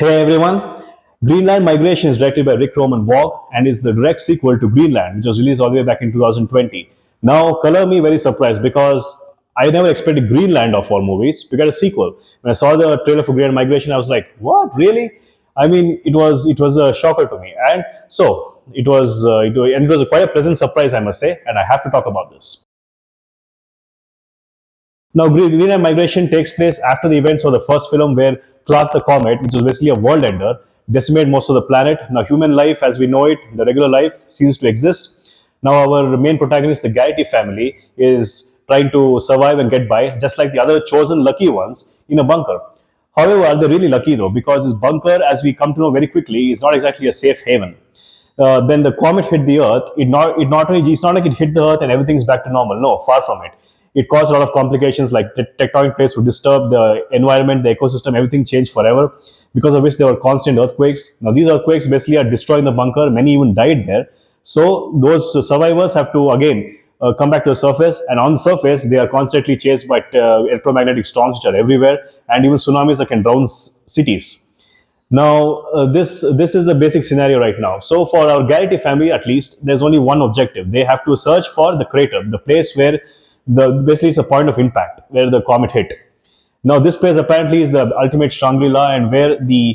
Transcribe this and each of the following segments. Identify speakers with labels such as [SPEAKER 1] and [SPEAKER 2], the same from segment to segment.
[SPEAKER 1] Hey everyone, Greenland Migration is directed by Rick Roman Waugh and is the direct sequel to Greenland, which was released all the way back in 2020. Now, color me very surprised because I never expected Greenland of all movies to get a sequel. When I saw the trailer for Greenland Migration, I was like, "What? Really?" I mean, it was a shocker to me, and so it was quite a pleasant surprise, I must say, and I have to talk about this. Now, Greenland Migration takes place after the events of the first film, where Clark the Comet, which is basically a world ender, decimated most of the planet. Now, human life as we know it, the regular life, ceases to exist. Now, our main protagonist, the Garrity family, is trying to survive and get by, just like the other chosen lucky ones, in a bunker. However, are they really lucky though? Because this bunker, as we come to know very quickly, is not exactly a safe haven. When the comet hit the Earth, it's not like it hit the Earth and everything's back to normal. No, far from it. It caused a lot of complications, like tectonic plates would disturb the environment, the ecosystem, everything changed forever, because of which there were constant earthquakes. Now, these earthquakes basically are destroying the bunker. Many even died there. So, those survivors have to again come back to the surface, and on the surface, they are constantly chased by electromagnetic storms, which are everywhere, and even tsunamis that can drown cities. Now, this is the basic scenario right now. So, for our Garrity family, at least, there's only one objective. They have to search for the crater, the place where the basically it's a point of impact where the comet hit. Now, this place apparently is the ultimate Shangri-La, and where the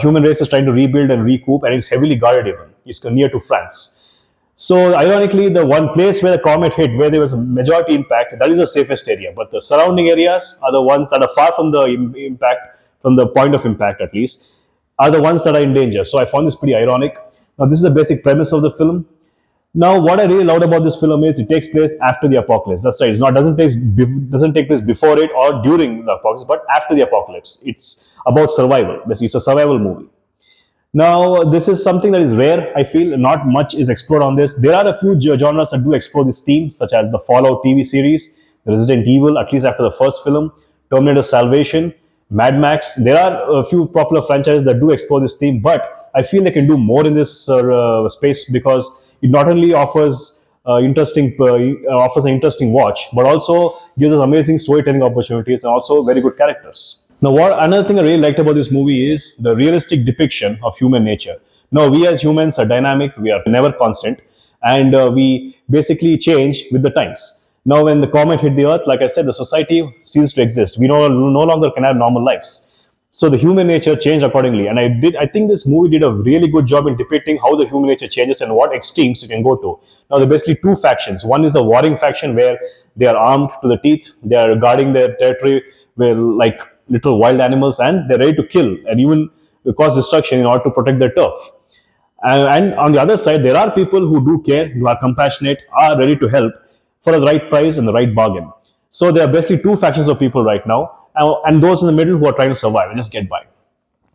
[SPEAKER 1] human race is trying to rebuild and recoup, and it's heavily guarded. Even it's near to France. So, ironically, the one place where the comet hit, where there was a majority impact, that is the safest area. But the surrounding areas are the ones that are far from the impact, from the point of impact at least, are the ones that are in danger. So I found this pretty ironic. Now, this is the basic premise of the film. Now, what I really loved about this film is it takes place after the apocalypse. That's right. It's not doesn't take place before it or during the apocalypse, but after the apocalypse. It's about survival. Basically, it's a survival movie. Now, this is something that is rare. I feel not much is explored on this. There are a few genres that do explore this theme, such as the Fallout TV series, Resident Evil, at least after the first film, Terminator Salvation, Mad Max. There are a few popular franchises that do explore this theme, but I feel they can do more in this space, because it not only offers an interesting watch, but also gives us amazing storytelling opportunities and also very good characters. Now, what another thing I really liked about this movie is the realistic depiction of human nature. Now, we as humans are dynamic, we are never constant, and we basically change with the times. Now, when the comet hit the Earth, like I said, the society ceased to exist. We no longer can have normal lives. So the human nature changed accordingly, and I think this movie did a really good job in depicting how the human nature changes and what extremes it can go to. Now, there are basically two factions. One is the warring faction, where they are armed to the teeth, they are guarding their territory with like little wild animals, and they're ready to kill and even cause destruction in order to protect their turf. And on the other side, there are people who do care, who are compassionate, are ready to help for the right price and the right bargain. So there are basically two factions of people right now, and those in the middle who are trying to survive and just get by.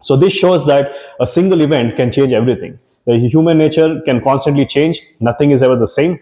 [SPEAKER 1] So this shows that a single event can change everything. The human nature can constantly change. Nothing is ever the same.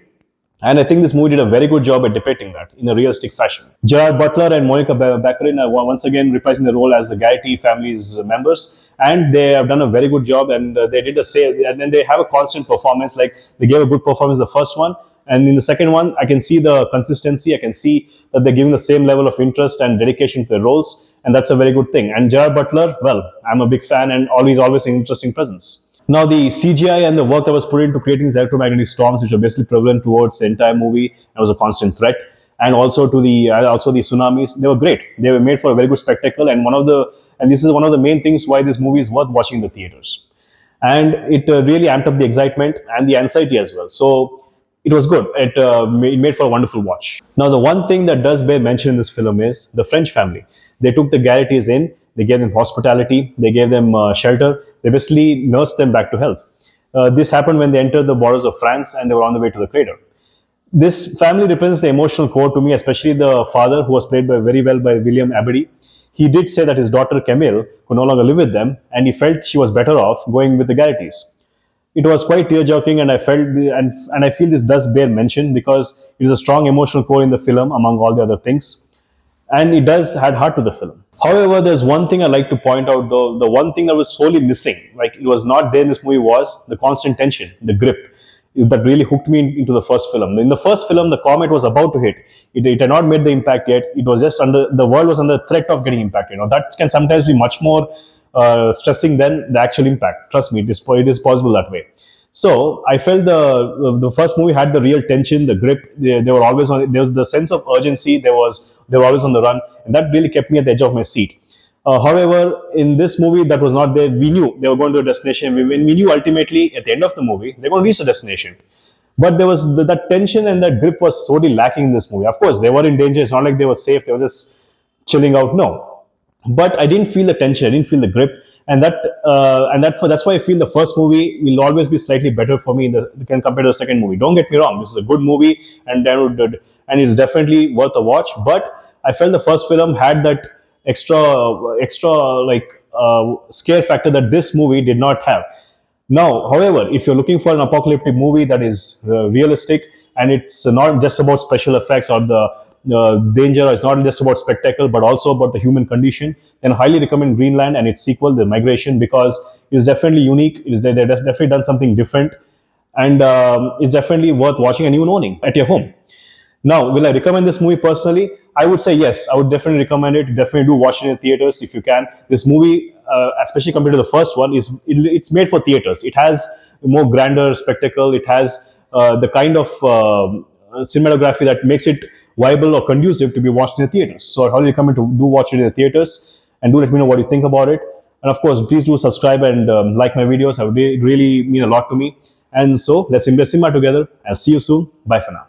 [SPEAKER 1] And I think this movie did a very good job at depicting that in a realistic fashion. Gerard Butler and Monica Baccarin are once again reprising the role as the Garrity family's members, and they have done a very good job. And they did a say, and then they have a constant performance. Like they gave a good performance the first one, and in the second one, I can see the consistency. I can see that they're giving the same level of interest and dedication to their roles, and that's a very good thing. And Gerard Butler, well, I'm a big fan, and always an interesting presence. Now, the CGI and the work that was put into creating these electromagnetic storms, which were basically prevalent towards the entire movie, and was a constant threat, and also to the tsunamis, they were great. They were made for a very good spectacle, and this is one of the main things why this movie is worth watching in the theaters. And it really amped up the excitement and the anxiety as well. So it was good. It made for a wonderful watch. Now, the one thing that does bear mention in this film is the French family. They took the Garrities in, they gave them hospitality, they gave them shelter, they basically nursed them back to health. This happened when they entered the borders of France and they were on the way to the crater. This family represents the emotional core to me, especially the father, who was played very well by William Abedy. He did say that his daughter Camille could no longer live with them, and he felt she was better off going with the Garrities. It was quite tear-jerking, and I feel this does bear mention, because it is a strong emotional core in the film among all the other things, and it does add heart to the film. However, there's one thing I like to point out, though. The one thing that was solely missing, like it was not there in this movie, was the constant tension, the grip that really hooked me into the first film. In the first film, the comet was about to hit. It had not made the impact yet. It was just the world was under threat of getting impacted. That can sometimes be much more stressing than the actual impact. Trust me, it is possible that way. So I felt the first movie had the real tension, the grip. They were always on. There was the sense of urgency. They were always on the run, and that really kept me at the edge of my seat. However, in this movie, that was not there. We knew they were going to a destination. We knew ultimately at the end of the movie they're going to reach the destination. But there was that tension and that grip was sorely lacking in this movie. Of course, they were in danger. It's not like they were safe. They were just chilling out. No, but I didn't feel the tension. I didn't feel the grip, that's why I feel the first movie will always be slightly better for me can compared to the second movie. Don't get me wrong. This is a good movie, and it's definitely worth a watch. But I felt the first film had that extra scare factor that this movie did not have. Now, however, if you're looking for an apocalyptic movie that is realistic and it's not just about special effects or the danger, it's not just about spectacle, but also about the human condition, then I highly recommend Greenland and its sequel, The Migration, because it is definitely unique. They've definitely done something different, and it's definitely worth watching and even owning at your home. Now, will I recommend this movie personally? I would say yes. I would definitely recommend it. Definitely do watch it in theaters if you can. This movie, especially compared to the first one, it's made for theaters. It has more grander spectacle. It has the kind of cinematography that makes it viable or conducive to be watched in the theaters. So I highly recommend to do watch it in the theaters, and do let me know what you think about it. And of course, please do subscribe and like my videos. It really mean a lot to me. And so let's invest cinema together. I'll see you soon. Bye for now.